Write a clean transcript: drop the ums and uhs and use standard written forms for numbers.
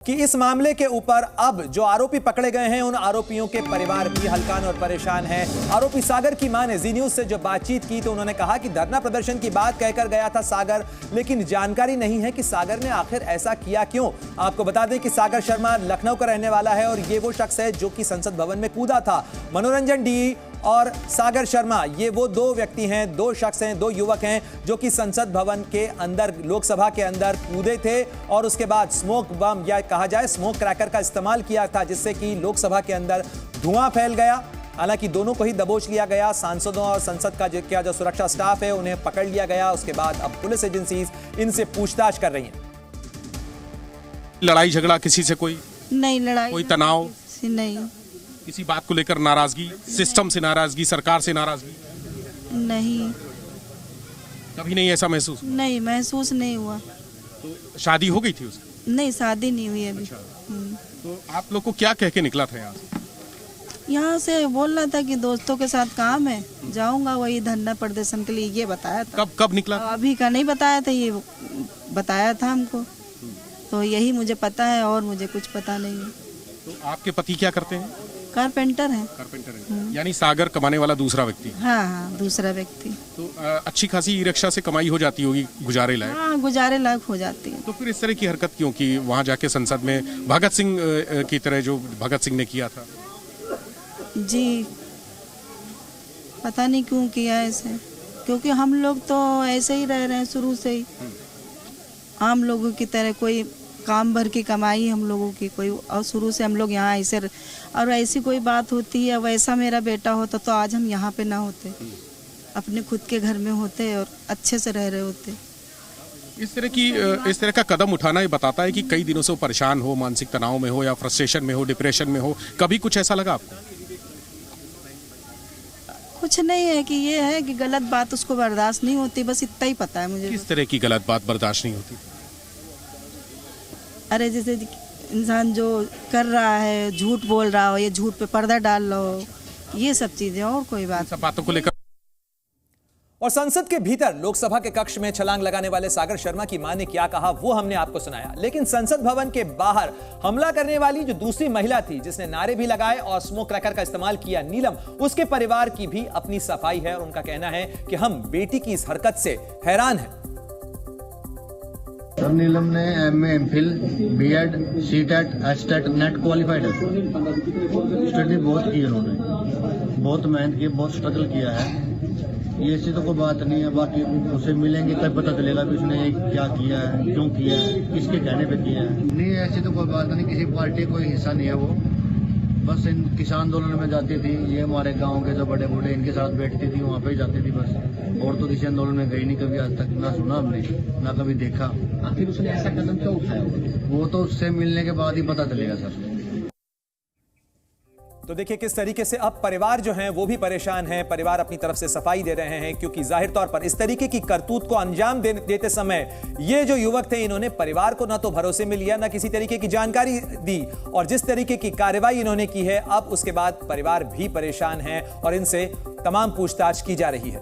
कि इस मामले के ऊपर अब जो आरोपी पकड़े गए हैं उन आरोपियों के परिवार भी हलकान और परेशान हैं। आरोपी सागर की मां ने जी न्यूज से जब बातचीत की तो उन्होंने कहा कि धरना प्रदर्शन की बात कहकर गया था सागर, लेकिन जानकारी नहीं है कि सागर ने आखिर ऐसा किया क्यों। आपको बता दें कि सागर शर्मा लखनऊ का रहने वाला है और ये वो शख्स है जो कि संसद भवन में कूदा था। मनोरंजन डी और सागर शर्मा ये वो दो व्यक्ति हैं, दो शख्स हैं, दो युवक हैं जो कि संसद भवन के अंदर, लोकसभा के अंदर कूदे थे और उसके बाद स्मोक बम या कहा जाए स्मोक क्रैकर का इस्तेमाल किया था, जिससे कि लोकसभा के अंदर धुआं फैल गया। हालांकि दोनों को ही दबोच लिया गया। सांसदों और संसद का जो सुरक्षा स्टाफ है उन्हें पकड़ लिया गया। उसके बाद अब पुलिस एजेंसीज इनसे पूछताछ कर रही हैं। लड़ाई झगड़ा किसी से कोई नहीं, लड़ाई कोई तनाव नहीं, किसी बात को लेकर नाराजगी, सिस्टम से नाराजगी, सरकार से नाराजगी नहीं, कभी नहीं ऐसा महसूस? नहीं, महसूस नहीं हुआ। तो शादी हो गई थी उसकी? नहीं, शादी नहीं हुई अभी। तो आप लोग को क्या कह के निकला था यहाँ से? यहाँ से बोल रहा था कि दोस्तों के साथ काम है, जाऊंगा वही धरना प्रदर्शन के लिए, ये बताया था। कब निकला? अभी का नहीं बताया था, ये बताया था हमको, तो यही मुझे पता है और मुझे कुछ पता नहीं है। तो आपके पति क्या करते हैं? कारपेंटर है। कारपेंटर है, यानी सागर कमाने वाला दूसरा व्यक्ति? हाँ, दूसरा व्यक्ति। तो अच्छी खासी ई रिक्शा से कमाई हो जाती होगी, गुजारे लायक? हाँ, गुजारे लायक हो जाती है। तो फिर इस तरह की हरकत क्यों की वहाँ जाके संसद में, भगत सिंह की तरह जो भगत सिंह ने किया था? जी, पता नहीं क्यों किया ऐसे, क्योंकि हम लोग तो ऐसे ही रह रहे हैं शुरू से ही, आम लोगों की तरह। कोई काम भर की कमाई हम लोगों की कोई, और शुरू से हम लोग यहाँ ऐसे, और ऐसी कोई बात होती है, वैसा मेरा बेटा होता तो आज हम यहाँ पे ना होते, अपने खुद के घर में होते और अच्छे से रह रहे होते। इस तरह का कदम उठाना ये बताता है कि कई दिनों से वो परेशान हो, मानसिक तनाव में हो या फ्रस्ट्रेशन में हो, डिप्रेशन में हो। कभी कुछ ऐसा लगा आपको? कुछ नहीं है कि ये है कि गलत बात उसको बर्दाश्त नहीं होती, बस इतना ही पता है मुझे। किस तरह की गलत बात बर्दाश्त नहीं होती? अरे जैसे इंसान जो कर रहा है, झूठ बोल रहा हो, ये झूठ पे पर्दा डाल रहा हो, ये सब चीजें, और कोई बात। सब बातों को लेकर। और संसद के भीतर लोकसभा के कक्ष में छलांग लगाने वाले सागर शर्मा की मां ने क्या कहा वो हमने आपको सुनाया, लेकिन संसद भवन के बाहर हमला करने वाली जो दूसरी महिला थी जिसने नारे भी लगाए और स्मोक क्रैकर का इस्तेमाल किया, नीलम, उसके परिवार की भी अपनी सफाई है और उनका कहना है कि हम बेटी की इस हरकत से हैरान हैं। सर, नीलम ने MA, MPhil, BEd, CTET, HTET, net qualified है। स्टडी बहुत की उन्होंने, बहुत मेहनत की, बहुत स्ट्रगल किया है। ये ऐसी तो कोई बात नहीं है, बाकी उसे मिलेंगे तब पता चलेगा कि उसने क्या किया है, क्यों किया है, किसके कहने पे किया है। नहीं, ऐसी तो कोई बात नहीं, किसी पार्टी कोई हिस्सा नहीं है वो, बस इन किसान आंदोलन में जाती थी, ये हमारे गांव के जो बड़े बूढ़े इनके साथ बैठती थी, वहाँ पे ही जाती थी बस, और तो किसी आंदोलन में गई नहीं कभी आज तक, ना सुना हमने, ना कभी देखा। आखिर उसने ऐसा कदम क्यों उठाया? वो तो उससे मिलने के बाद ही पता चलेगा सर। तो देखिए किस तरीके से अब परिवार जो हैं वो भी परेशान हैं। परिवार अपनी तरफ से सफाई दे रहे हैं क्योंकि जाहिर तौर पर इस तरीके की करतूत को अंजाम देते समय ये जो युवक थे इन्होंने परिवार को ना तो भरोसे में लिया, ना किसी तरीके की जानकारी दी, और जिस तरीके की कार्रवाई इन्होंने की है अब उसके बाद परिवार भी परेशान है और इनसे तमाम पूछताछ की जा रही है।